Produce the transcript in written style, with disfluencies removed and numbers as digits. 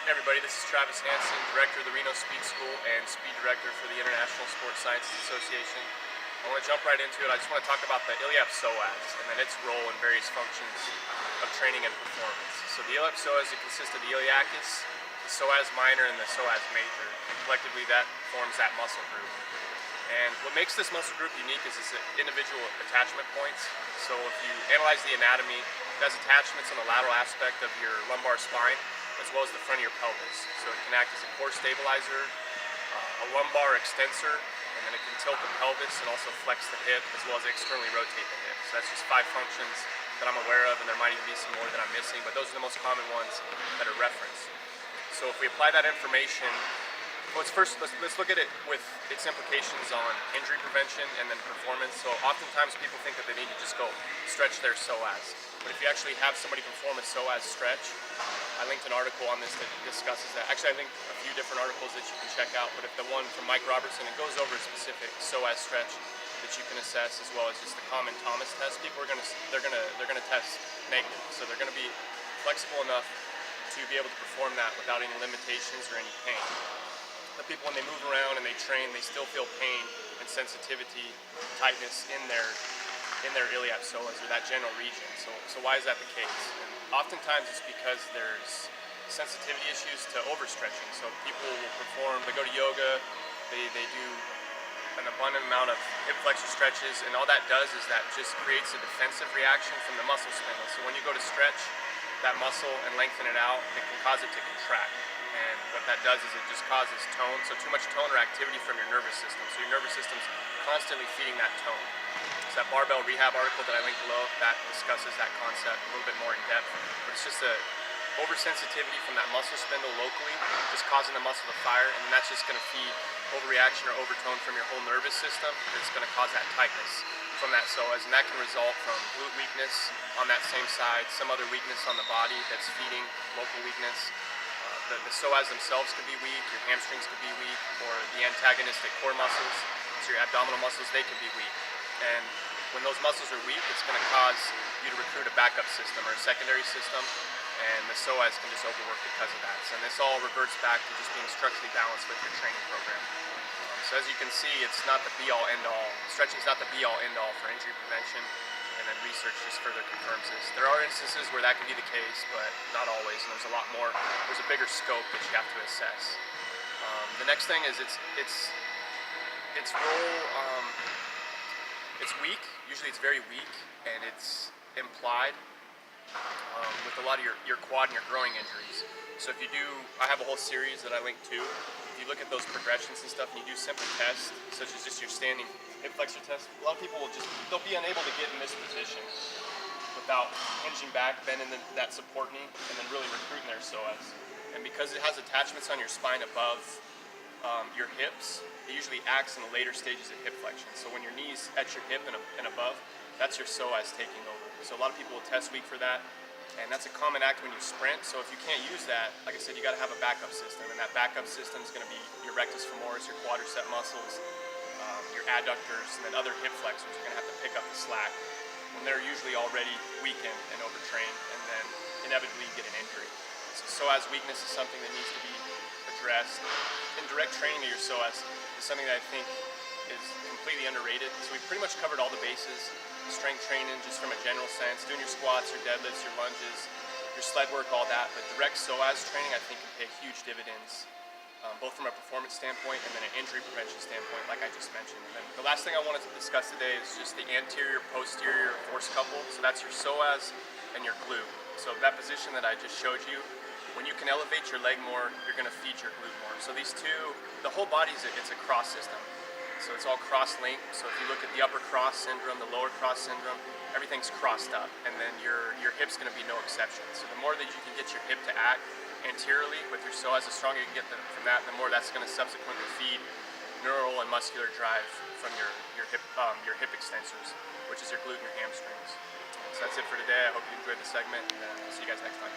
Hey everybody, this is Travis Hansen, Director of the Reno Speed School and Speed Director for the International Sports Sciences Association. I want to jump right into it. I just want to talk about the iliac-psoas and then its role in various functions of training and performance. So the iliac-psoas, it consists of the iliacus, the psoas minor, and the psoas major. And collectively that forms that muscle group. And what makes this muscle group unique is its individual attachment points. So if you analyze the anatomy, it has attachments on the lateral aspect of your lumbar spine, as well as the front of your pelvis. So it can act as a core stabilizer, a lumbar extensor, and then it can tilt the pelvis and also flex the hip, as well as externally rotate the hip. So that's just 5 functions that I'm aware of, and there might even be some more that I'm missing, but those are the most common ones that are referenced. So if we apply that information, let's look at it with its implications on injury prevention and then performance. So oftentimes people think that they need to just go stretch their psoas. But if you actually have somebody perform a psoas stretch, I linked an article on this that discusses that. Actually, I linked a few different articles that you can check out, but if the one from Mike Robertson, it goes over a specific psoas stretch that you can assess, as well as just the common Thomas test. People are they're gonna test negative, so they're gonna be flexible enough to be able to perform that without any limitations or any pain. The people, when they move around and they train, they still feel pain and sensitivity, tightness in their iliac-psoas, or that general region. So why is that the case? And oftentimes it's because there's sensitivity issues to overstretching. So people will perform, they go to yoga, they do an abundant amount of hip flexor stretches, and all that does is that just creates a defensive reaction from the muscle spindle. So when you go to stretch that muscle and lengthen it out, it can cause it to contract. And what that does is it just causes tone, so too much tone or activity from your nervous system. So your nervous system's constantly feeding that tone. So that barbell rehab article that I linked below, that discusses that concept a little bit more in depth. But it's just a oversensitivity from that muscle spindle locally, just causing the muscle to fire, and that's just going to feed overreaction or overtone from your whole nervous system. It's going to cause that tightness from that psoas, and that can result from glute weakness on that same side, some other weakness on the body that's feeding local weakness. The psoas themselves could be weak, your hamstrings could be weak, or the antagonistic core muscles, so your abdominal muscles, they could be weak. And when those muscles are weak, it's going to cause you to recruit a backup system or a secondary system, and the psoas can just overwork because of that. So this all reverts back to just being structurally balanced with your training program. So as you can see, it's not the be-all, end-all. Stretching is not the be-all, end-all for injury prevention, and then research just further confirms this. There are instances where that can be the case, but not always, and there's a lot more. There's a bigger scope that you have to assess. The next thing is its role. It's weak. Usually it's very weak, and it's implied with a lot of your quad and your growing injuries. So if you do, I have a whole series that I link to. If you look at those progressions and stuff, and you do simple tests, such as just your standing hip flexor test, a lot of people they'll be unable to get in this position without hinging back, bending that support knee, and then really recruiting their psoas. And because it has attachments on your spine above your hips, it usually acts in the later stages of hip flexion. So when your knee's at your hip and above, that's your psoas taking over. So a lot of people will test weak for that, and that's a common act when you sprint. So if you can't use that, like I said, you got to have a backup system, and that backup system is going to be your rectus femoris, your quadricep muscles, your adductors, and then other hip flexors. You're going to have to pick up the slack when they're usually already weakened and overtrained, and then inevitably you get an injury. So psoas weakness is something that needs to be addressed. And direct training of your psoas is something that I think is completely underrated. So we've pretty much covered all the bases. Strength training, just from a general sense, doing your squats, your deadlifts, your lunges, your sled work, all that. But direct psoas training, I think, can pay huge dividends, both from a performance standpoint and then an injury prevention standpoint, like I just mentioned. And then the last thing I wanted to discuss today is just the anterior-posterior force couple. So that's your psoas and your glute. So that position that I just showed you, when you can elevate your leg more, you're going to feed your glute more. So these two, the whole body it's a cross system. So it's all cross-linked. So if you look at the upper cross syndrome, the lower cross syndrome, everything's crossed up, and then your hip's going to be no exception. So the more that you can get your hip to act anteriorly with your psoas, the stronger you can get from that, the more that's going to subsequently feed neural and muscular drive from your hip extensors, which is your glute and your hamstrings. So that's it for today. I hope you enjoyed the segment, and I'll see you guys next time.